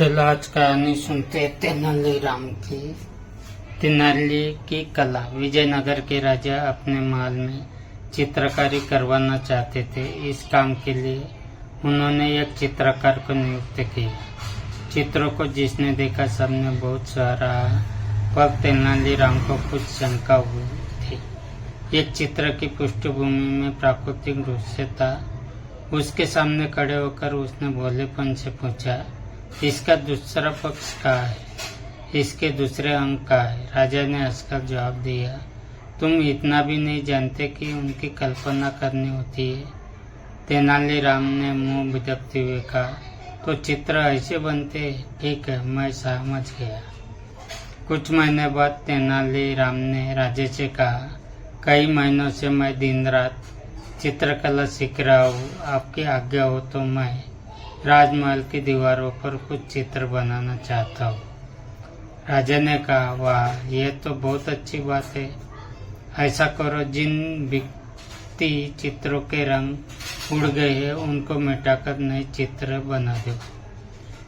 चलो आज कहानी सुनते हैं तेनालीराम की। तेनाली की कला। विजयनगर के राजा अपने महल में चित्रकारी करवाना चाहते थे। इस काम के लिए उन्होंने एक चित्रकार को नियुक्त किया। चित्रों को जिसने देखा सबने बहुत सराहा, पर तेनालीराम को कुछ शंका हुई थी। एक चित्र की पृष्ठभूमि में प्राकृतिक दृश्य था। उसके सामने खड़े होकर उसने भोलेपन से पूछा, इसका दूसरा पक्ष कहाँ है? इसके दूसरे अंग कहाँ है? राजा ने हंसकर जवाब दिया, तुम इतना भी नहीं जानते कि उनकी कल्पना करनी होती है। तेनालीराम ने मुंह बिदकते हुए कहा, तो चित्र ऐसे बनते? ठीक है, मैं समझ गया। कुछ महीने बाद तेनालीराम ने राजा से कहा, कई महीनों से मैं दिन रात चित्रकला सीख रहा हूँ। आपकी आज्ञा हो तो मैं राजमहल की दीवारों पर कुछ चित्र बनाना चाहता हूँ। राजा ने कहा, वाह, यह तो बहुत अच्छी बात है। ऐसा करो, जिन बिकती चित्रों के रंग उड़ गए हैं उनको मिटाकर नए चित्र बना दो।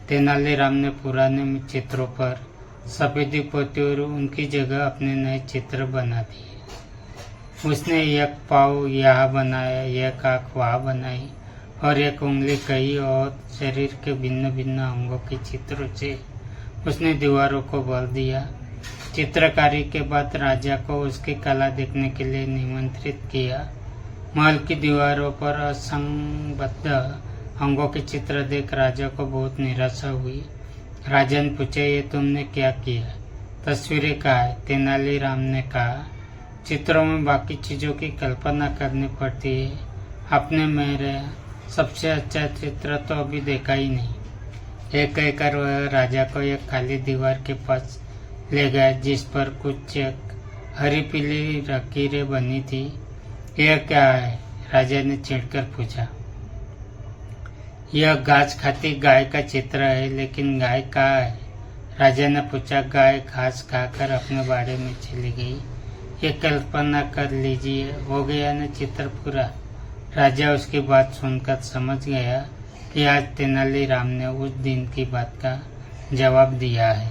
तेनालीराम ने पुराने चित्रों पर सफेदी पोती और उनकी जगह अपने नए चित्र बना दिए। उसने एक पाँव यहाँ बनाया, एक आँख वहाँ बनाई और एक उंगली कहीं और शरीर के भिन्न भिन्न अंगों के चित्रों से उसने दीवारों को भर दिया। चित्रकारी के बाद राजा को उसकी कला देखने के लिए निमंत्रित किया। महल की दीवारों पर असंबद्ध अंगों के चित्र देख राजा को बहुत निराशा हुई। राजा ने पूछा, ये तुमने क्या किया? तस्वीरें कहाँ है? तेनालीराम ने कहा, चित्रों में बाकी चीजों की कल्पना करनी पड़ती है। आपने मेरे सबसे अच्छा चित्र तो अभी देखा ही नहीं। एक कहकर वह राजा को एक खाली दीवार के पास ले गया जिस पर कुछ हरी पीली लकीरें बनी थी। यह क्या है? राजा ने चिढ़कर पूछा। यह घास खाती गाय का चित्र है, लेकिन गाय कहाँ है? राजा ने पूछा। गाय घास खाकर अपने बाड़े में चली गई। ये कल्पना कर लीजिए, हो गया न चित्र पूरा। राजा उसकी बात सुनकर समझ गया कि आज तेनालीराम ने उस दिन की बात का जवाब दिया है।